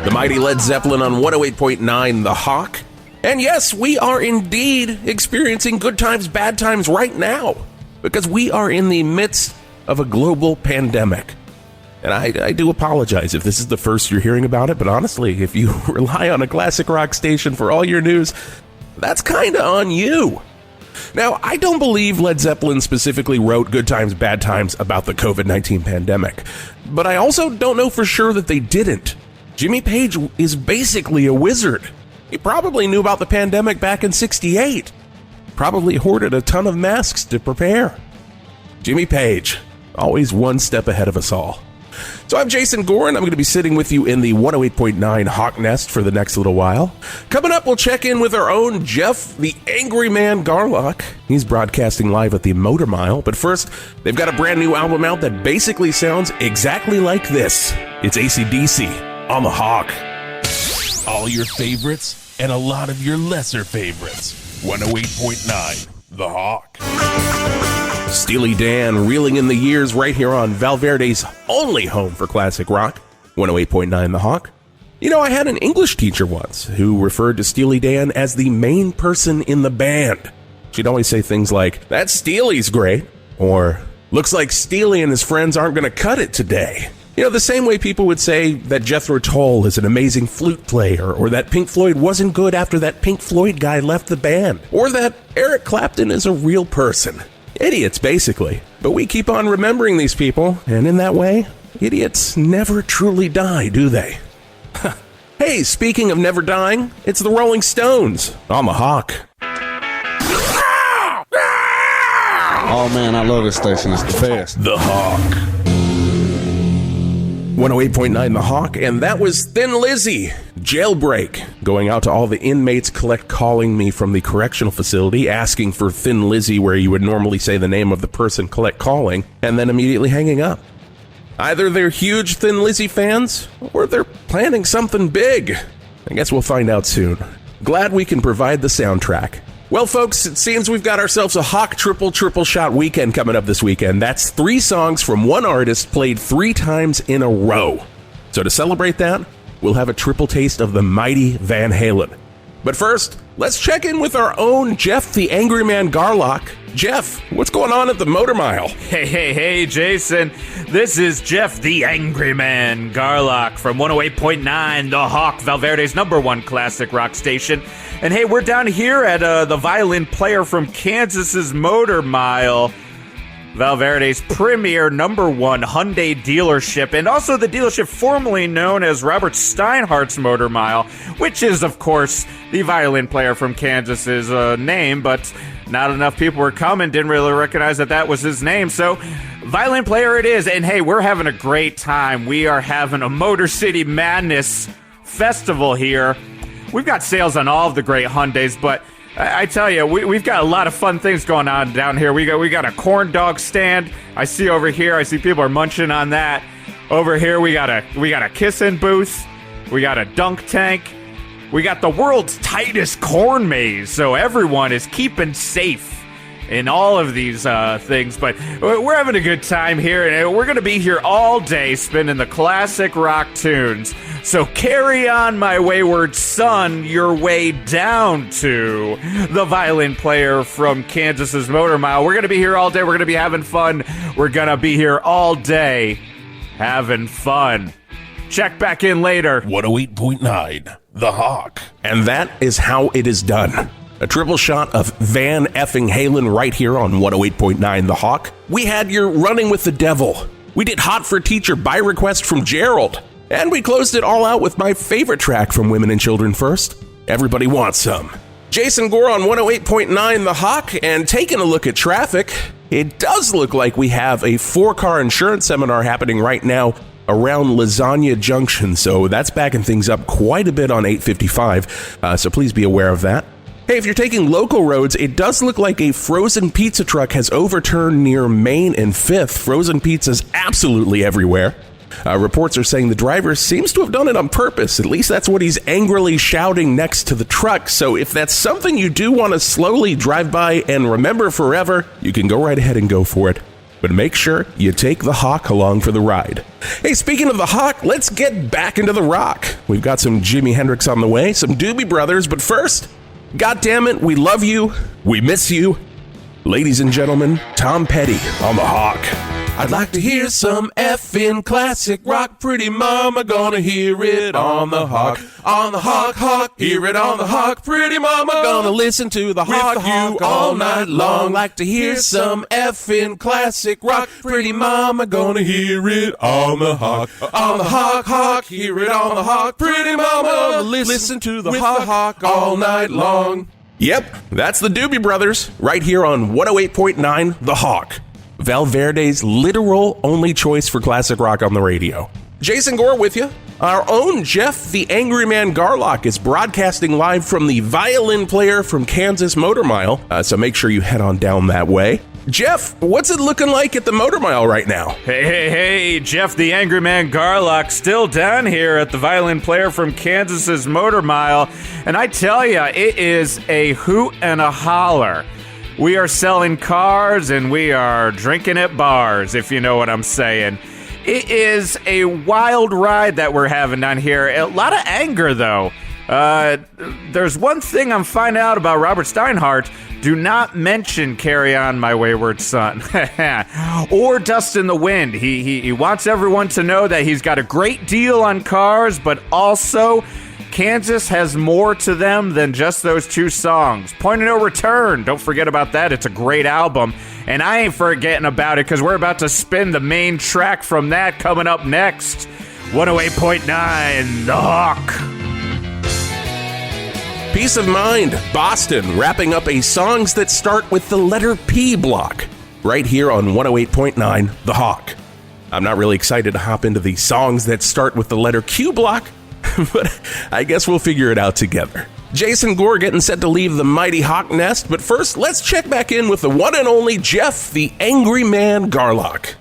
The mighty Led Zeppelin on 108.9 The Hawk. And yes, we are indeed experiencing good times, bad times right now, because we are in the midst of a global pandemic. And I do apologize if this is the first you're hearing about it, but honestly, if you rely on a classic rock station for all your news, that's kind of on you. Now, I don't believe Led Zeppelin specifically wrote Good Times, Bad Times about the COVID-19 pandemic, but I also don't know for sure that they didn't. Jimmy Page is basically a wizard. He probably knew about the pandemic back in '68. Probably hoarded a ton of masks to prepare. Jimmy Page, always one step ahead of us all. So I'm Jason Gore, and I'm going to be sitting with you in the 108.9 Hawk Nest for the next little while. Coming up, we'll check in with our own Jeff, the Angry Man Garlock. He's broadcasting live at the Motor Mile. But first, they've got a brand new album out that basically sounds exactly like this. It's AC/DC on the Hawk. All your favorites and a lot of your lesser favorites. 108.9 The Hawk. Steely Dan reeling in the years right here on Valverde's only home for classic rock, 108.9 The Hawk. You know, I had an English teacher once who referred to Steely Dan as the main person in the band. She'd always say things like, "That Steely's great," or "Looks like Steely and his friends aren't going to cut it today." You know, the same way people would say that Jethro Tull is an amazing flute player, or that Pink Floyd wasn't good after that Pink Floyd guy left the band, or that Eric Clapton is a real person. Idiots, basically. But we keep on remembering these people, and in that way, idiots never truly die, do they? Hey, speaking of never dying, it's the Rolling Stones on the Hawk. Oh man, I love this station. It's the best. The Hawk. 108.9 The Hawk, and that was Thin Lizzy, Jailbreak, going out to all the inmates calling me from the correctional facility, asking for Thin Lizzy where you would normally say the name of the person calling, and then immediately hanging up. Either they're huge Thin Lizzy fans, or they're planning something big. I guess we'll find out soon. Glad we can provide the soundtrack. Well, folks, it seems we've got ourselves a Hawk triple shot weekend coming up this weekend. That's 3 songs from one artist played 3 times in a row. So to celebrate that, we'll have a triple taste of the mighty Van Halen. But first, let's check in with our own Jeff, the Angry Man Garlock. Jeff, what's going on at the Motor Mile? Hey, Jason. This is Jeff, the Angry Man Garlock from 108.9 The Hawk, Valverde's #1 classic rock station. And hey, we're down here at the violin player from Kansas's Motor Mile, Valverde's premier #1 Hyundai dealership, and also the dealership formerly known as Robert Steinhardt's Motor Mile, which is, of course, the violin player from Kansas's name, but not enough people were coming, didn't really recognize that was his name, so violin player it is. And hey, we're having a great time. We are having a Motor City Madness festival here. We've got sales on all of the great Hyundais, but I tell you, we've got a lot of fun things going on down here. We got a corn dog stand. I see over here. I see people are munching on that. Over here, we got a kissing booth. We got a dunk tank. We got the world's tightest corn maze, so everyone is keeping safe in all of these things. But we're having a good time here, and we're going to be here all day spinning the classic rock tunes. So carry on, my wayward son, your way down to the violin player from Kansas's Motor Mile. We're going to be here all day. We're going to be having fun. We're going to be here all day having fun. Check back in later. 108.9 The Hawk. And that is how it is done. A triple shot of Van effing Halen right here on 108.9 The Hawk. We had your Running with the Devil. We did Hot for Teacher by request from Gerald. And we closed it all out with my favorite track from Women and Children First, Everybody Wants Some. Jason Gore on 108.9 The Hawk, and taking a look at traffic, it does look like we have a 4-car insurance seminar happening right now around Lasagna Junction, so that's backing things up quite a bit on 855, so please be aware of that. Hey, if you're taking local roads, it does look like a frozen pizza truck has overturned near Main and 5th. Frozen pizza's absolutely everywhere. Reports are saying the driver seems to have done it on purpose. At least that's what he's angrily shouting next to the truck. So if that's something you do want to slowly drive by and remember forever, you can go right ahead and go for it. but make sure you take the Hawk along for the ride. Hey, speaking of the Hawk, let's get back into the rock. We've got some Jimi Hendrix on the way, some Doobie Brothers, but first, goddammit, we love you, we miss you. Ladies and gentlemen, Tom Petty on the Hawk. I'd like to hear some effing classic rock. Pretty mama gonna hear it on the Hawk. On the Hawk, Hawk, hear it on the Hawk. Pretty mama gonna listen to the Hawk you all night long. Like to hear some effing classic rock. Pretty mama gonna hear it on the Hawk. On the Hawk, Hawk, hear it on the Hawk. Pretty mama gonna listen to the Hawk all night long. Yep, that's the Doobie Brothers right here on 108.9 The Hawk. Valverde's literal only choice for classic rock on the radio. Jason Gore with you. Our own Jeff the Angry Man Garlock is broadcasting live from the violin player from Kansas Motor Mile, so make sure you head on down that way. Jeff, what's it looking like at the Motor Mile right now? Hey, Jeff the Angry Man Garlock still down here at the violin player from Kansas's Motor Mile, and I tell ya, it is a hoot and a holler. We are selling cars and we are drinking at bars, if you know what I'm saying. It is a wild ride that we're having down here. A lot of anger, though. There's one thing I'm finding out about Robert Steinhardt. Do not mention Carry On, My Wayward Son. Or Dust in the Wind. He wants everyone to know that he's got a great deal on cars, but also Kansas has more to them than just those two songs. Point of No Return, don't forget about that. It's a great album. And I ain't forgetting about it because we're about to spin the main track from that coming up next. 108.9 The Hawk. Peace of Mind, Boston, wrapping up a songs that start with the letter P block. Right here on 108.9 The Hawk. I'm not really excited to hop into the songs that start with the letter Q block, but I guess we'll figure it out together. Jason Gore getting set to leave the mighty Hawk Nest, but first, let's check back in with the one and only Jeff the Angry Man Garlock.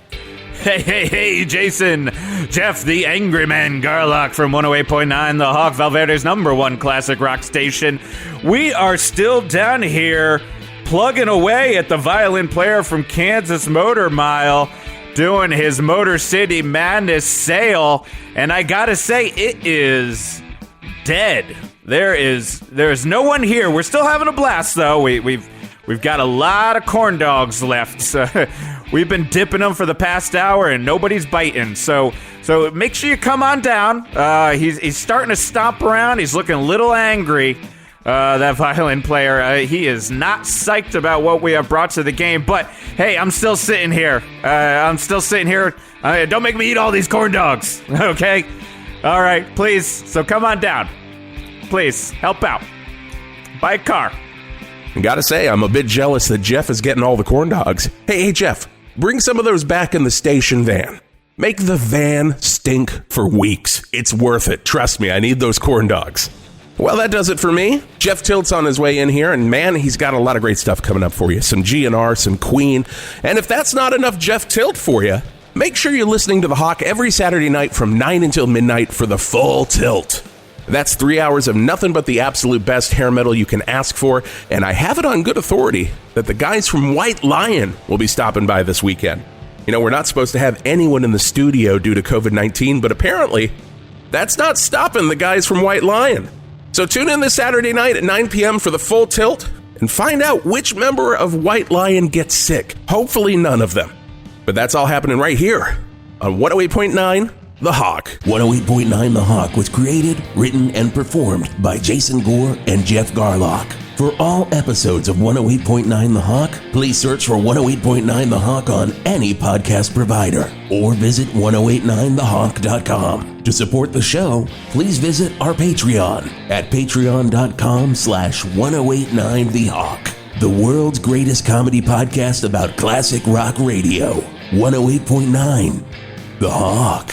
Hey, Jason. Jeff the Angry Man Garlock from 108.9 The Hawk, Valverde's #1 classic rock station. We are still down here plugging away at the violin player from Kansas Motor Mile, doing his Motor City Madness sale, and I gotta say, it is dead. There's no one here. We're still having a blast, though. We've got a lot of corn dogs left. So we've been dipping them for the past hour, and nobody's biting. So make sure you come on down. He's starting to stomp around. He's looking a little angry. That violin player, he is not psyched about what we have brought to the game. But hey, I'm still sitting here. Don't make me eat all these corn dogs, okay? All right, please. So come on down. Please, help out. Buy a car. Gotta say, I'm a bit jealous that Jeff is getting all the corn dogs. Hey, Jeff, bring some of those back in the station van. Make the van stink for weeks. It's worth it. Trust me, I need those corn dogs. Well, that does it for me. Jeff Tilt's on his way in here, and man, he's got a lot of great stuff coming up for you. Some GNR, some Queen. And if that's not enough Jeff Tilt for you, make sure you're listening to The Hawk every Saturday night from 9 until midnight for the full tilt. That's 3 hours of nothing but the absolute best hair metal you can ask for, and I have it on good authority that the guys from White Lion will be stopping by this weekend. You know, we're not supposed to have anyone in the studio due to COVID-19, but apparently that's not stopping the guys from White Lion. So tune in this Saturday night at 9 p.m. for the full tilt and find out which member of White Lion gets sick. Hopefully none of them. But that's all happening right here on 108.9 The Hawk. 108.9 The Hawk was created, written, and performed by Jason Gore and Jeff Garlock. For all episodes of 108.9 The Hawk, please search for 108.9 The Hawk on any podcast provider or visit 1089thehawk.com. To support the show, please visit our Patreon at patreon.com/1089 Hawk. The world's greatest comedy podcast about classic rock radio. 108.9 The Hawk.